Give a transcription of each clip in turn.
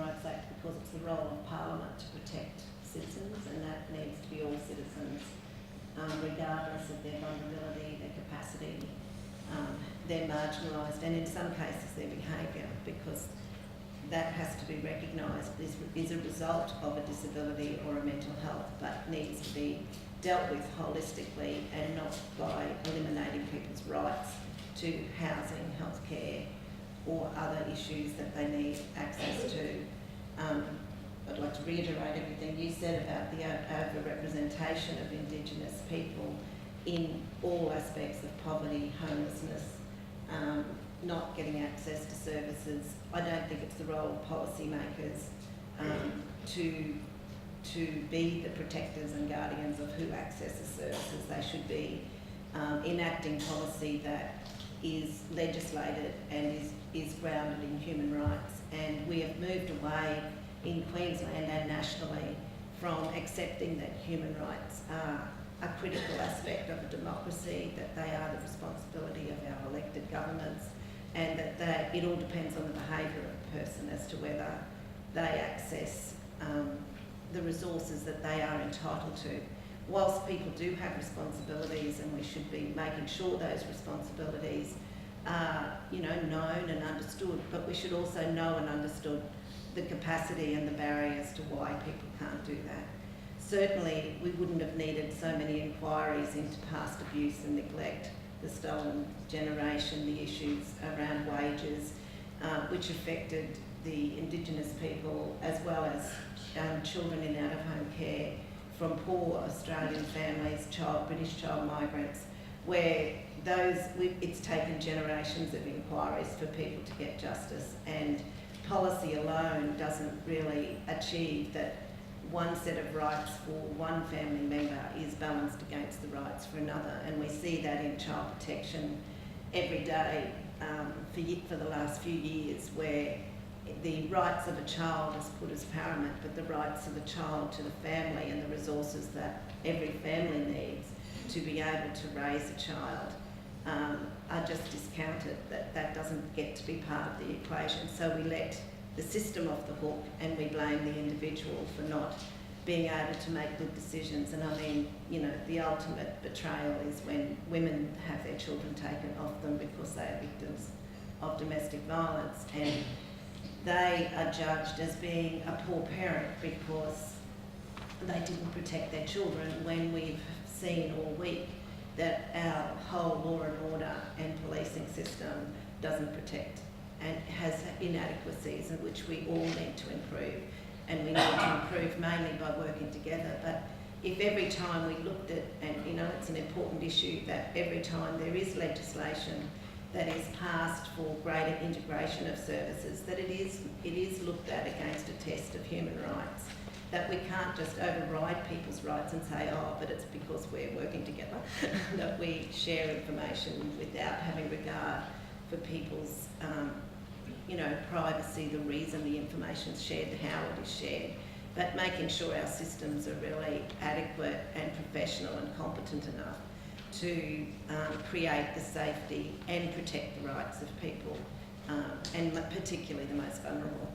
Rights Act because it's the role of Parliament to protect citizens, and that needs to be all citizens, regardless of their vulnerability, their capacity, their marginalised, and in some cases their behaviour, because that has to be recognised. This is a result of a disability or a mental health, but needs to be dealt with holistically and not by eliminating people's rights to housing, healthcare, or other issues that they need access to. I'd like to reiterate everything you said about the over-representation of Indigenous people in all aspects of poverty, homelessness, not getting access to services. I don't think it's the role of policymakers to be the protectors and guardians of who accesses services. They should be enacting policy that is legislated and is grounded in human rights. And we have moved away in Queensland and nationally from accepting that human rights are a critical aspect of a democracy, that they are the responsibility of our elected governments, and that it all depends on the behaviour of the person as to whether they access the resources that they are entitled to. Whilst people do have responsibilities, and we should be making sure those responsibilities are, known and understood, but we should also know and understood the capacity and the barriers to why people can't do that. Certainly, we wouldn't have needed so many inquiries into past abuse and neglect, the stolen generation, the issues around wages, which affected the Indigenous people as well as children in out-of-home care from poor Australian families, British child migrants, where it's taken generations of inquiries for people to get justice, and policy alone doesn't really achieve that one set of rights for one family member is balanced against the rights for another. And we see that in child protection every day for the last few years, where the rights of a child is put as paramount, but the rights of the child to the family and the resources that every family needs to be able to raise a child are just discounted. That doesn't get to be part of the equation. So we let the system off the hook and we blame the individual for not being able to make good decisions. And I mean, the ultimate betrayal is when women have their children taken off them because they are victims of domestic violence, and they are judged as being a poor parent because they didn't protect their children, when we've seen all week that our whole law and order and policing system doesn't protect and has inadequacies, in which we all need to improve. And we need to improve mainly by working together. But if every time we looked at, and it's an important issue, that every time there is legislation that is passed for greater integration of services, that it is looked at against a test of human rights, that we can't just override people's rights and say, but it's because we're working together, that we share information without having regard for people's privacy, the reason the information is shared, how it is shared, but making sure our systems are really adequate and professional and competent enough to create the safety and protect the rights of people, and particularly the most vulnerable.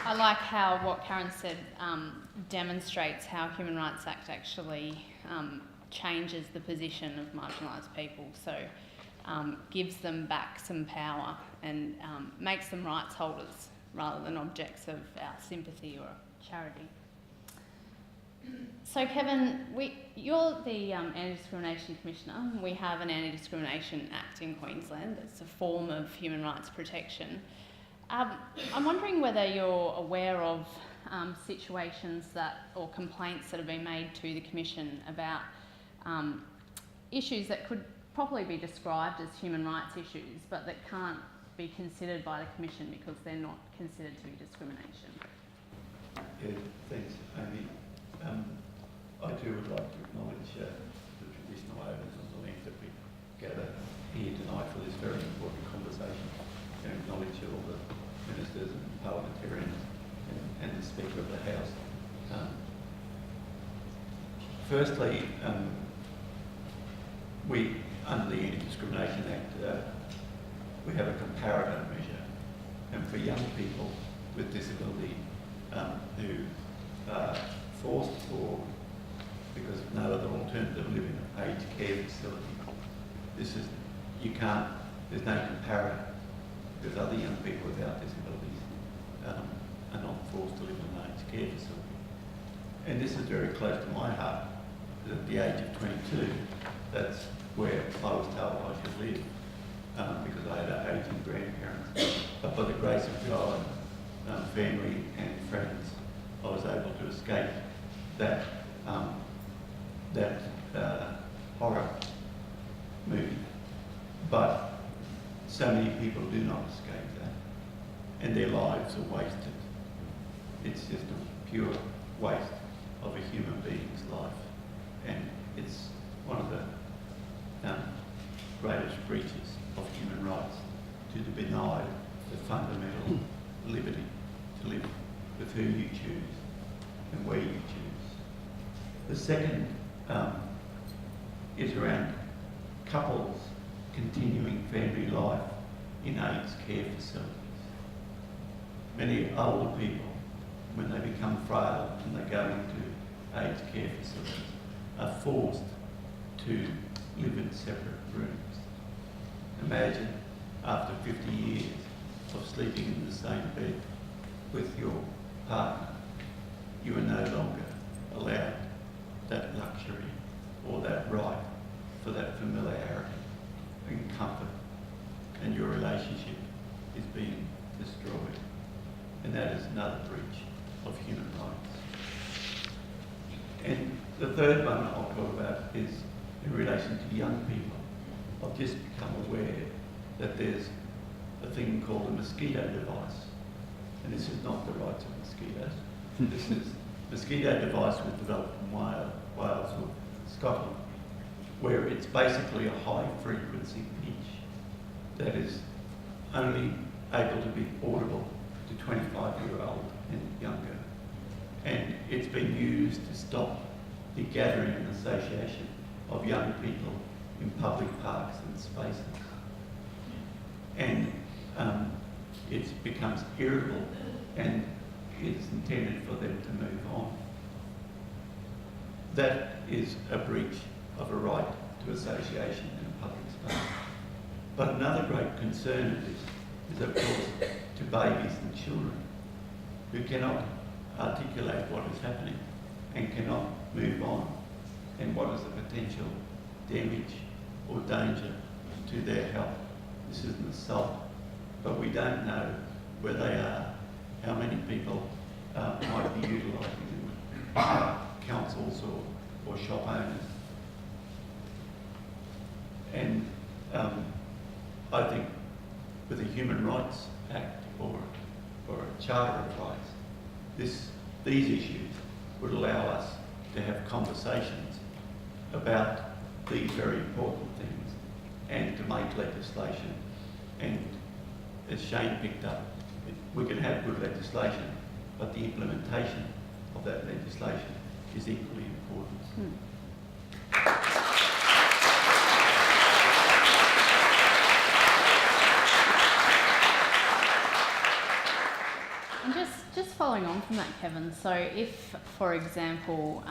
I like how what Karen said demonstrates how Human Rights Act actually changes the position of marginalised people, so gives them back some power and makes them rights holders rather than objects of our sympathy or charity. So Kevin, you're the Anti-Discrimination Commissioner. We have an Anti-Discrimination Act in Queensland. It's a form of human rights protection. I'm wondering whether you're aware of situations or complaints that have been made to the Commission about issues that could properly be described as human rights issues, but that can't be considered by the Commission because they're not considered to be discrimination. Yeah, thanks, Amy. I too would like to acknowledge the traditional owners of the land that we gather here tonight for this very important conversation, and acknowledge all the ministers and parliamentarians and the Speaker of the House. Firstly, we, under the Anti-Discrimination Act, we have a comparator measure, and for young people with disability who are forced or because of no other alternative live in an aged care facility, there's no comparator because other young people without disabilities are not forced to live in an aged care facility. And this is very close to my heart, because at the age of 22, that's where I was told I should live, because I had aging grandparents. But by the grace of God, family and friends, I was able to escape that horror movie. But so many people do not escape that, and their lives are wasted. It's just a pure waste of a human being's life, and it's one of the greatest breaches of human rights to deny the fundamental liberty to live with who you choose and where you choose. The second is around couples continuing family life in aged care facilities. Many older people, when they become frail and they go into aged care facilities, are forced to live in separate rooms. Imagine after 50 years of sleeping in the same bed with your partner, you are no longer allowed that luxury or that right for that familiarity and comfort, and your relationship is being destroyed. And that is another breach of human rights. And the third one I'll talk about is in relation to young people. I've just become aware that there's a thing called a mosquito device. And this is not the rights of mosquitoes. This is a mosquito device was developed in Wales or Scotland, where it's basically a high frequency pitch that is only able to be audible to 25-year-old and younger. And it's been used to stop the gathering and association of young people in public parks and spaces. And it becomes irritable, and it's intended for them to move on. That is a breach of a right to association in a public space. But another great concern of this is, of course, to babies and children who cannot articulate what is happening and cannot move on, and what is the potential damage or danger to their health. This is an assault, but we don't know where they are, how many people might be utilising them, councils or shop owners. And I think with a Human Rights Act or a Charter of Rights, these issues would allow us to have conversations about these very important things and to make legislation. And as Shane picked up, we can have good legislation, but the implementation of that legislation is equally important. And just following on from that, Kevin, so if, for example,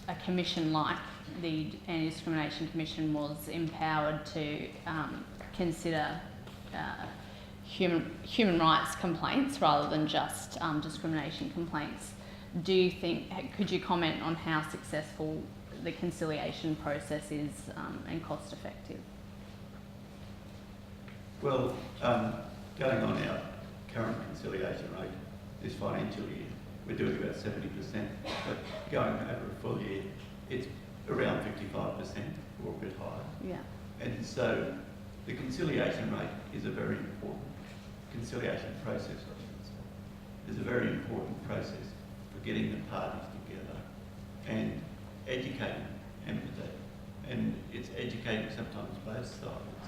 a commission like the Anti-Discrimination Commission was empowered to consider human rights complaints rather than just discrimination complaints, could you comment on how successful the conciliation process is and cost effective? Well, going on our current conciliation rate this financial year, we're doing about 70%, but going over a full year, it's around 55% or a bit higher. Yeah. And so the conciliation rate is a very important conciliation process, I should say, is a very important process for getting the parties together and educating empathy. And it's educating sometimes both sides,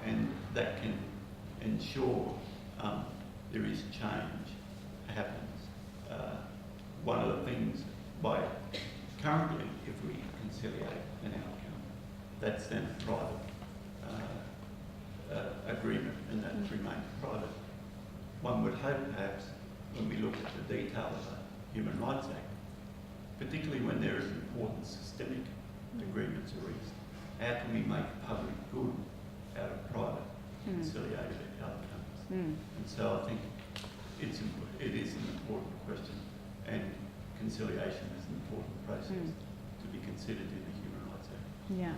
and that can ensure there is change happens. One of the things currently, if we conciliate an outcome, that's then a private agreement, and that remains private. One would hope, perhaps, when we look at the detail of the Human Rights Act, particularly when there is important systemic agreements are reached, how can we make public good out of private conciliated outcomes? And so I think it is an important question, and conciliation is an important process to be considered in the Human Rights Act. Yeah.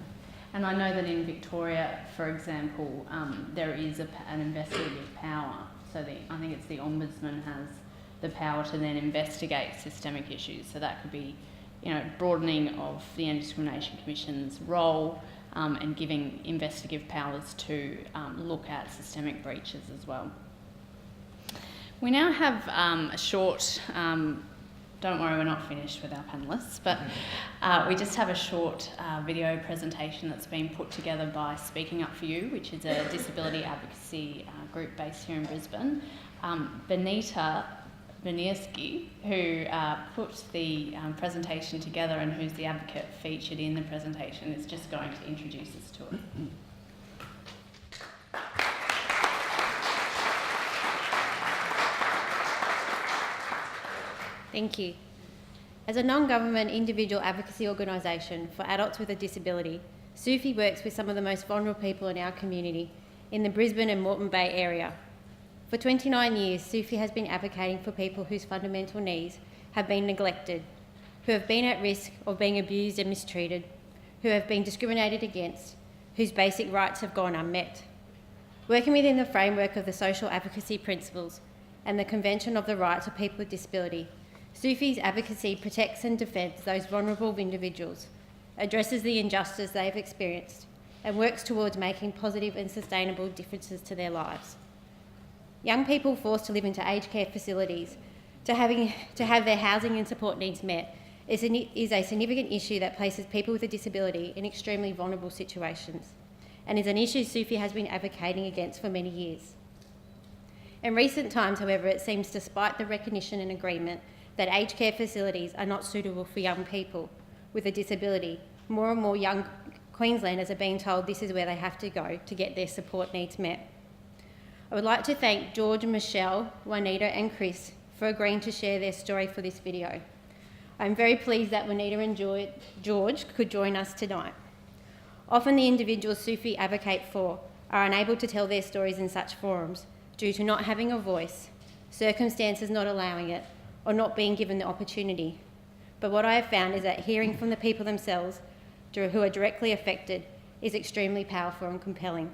And I know that in Victoria, for example, there is an investigative power. So I think it's the Ombudsman has the power to then investigate systemic issues. So that could be, broadening of the Anti-Discrimination Commission's role and giving investigative powers to look at systemic breaches as well. We now have a short, don't worry, we're not finished with our panellists, but we just have a short video presentation that's been put together by Speaking Up For You, which is a disability advocacy group based here in Brisbane. Benita Benierski, who put the presentation together and who's the advocate featured in the presentation, is just going to introduce us to it. Thank you. As a non-government individual advocacy organisation for adults with a disability, SUFI works with some of the most vulnerable people in our community in the Brisbane and Moreton Bay area. For 29 years, SUFI has been advocating for people whose fundamental needs have been neglected, who have been at risk of being abused and mistreated, who have been discriminated against, whose basic rights have gone unmet. Working within the framework of the social advocacy principles and the Convention of the Rights of People with Disability, SUFI's advocacy protects and defends those vulnerable individuals, addresses the injustice they have experienced, and works towards making positive and sustainable differences to their lives. Young people forced to live into aged care facilities to have their housing and support needs met is a significant issue that places people with a disability in extremely vulnerable situations, and is an issue SUFI has been advocating against for many years. In recent times, however, it seems, despite the recognition and agreement that aged care facilities are not suitable for young people with a disability, more and more young Queenslanders are being told this is where they have to go to get their support needs met. I would like to thank George, Michelle, Juanita and Chris for agreeing to share their story for this video. I'm very pleased that Juanita and George could join us tonight. Often the individuals SUFI advocate for are unable to tell their stories in such forums due to not having a voice, circumstances not allowing it, or not being given the opportunity. But what I have found is that hearing from the people themselves who are directly affected is extremely powerful and compelling.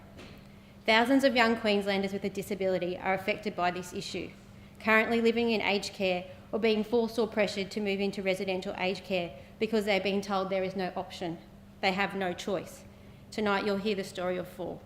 Thousands of young Queenslanders with a disability are affected by this issue, currently living in aged care or being forced or pressured to move into residential aged care because they're being told there is no option. They have no choice. Tonight you'll hear the story of 4.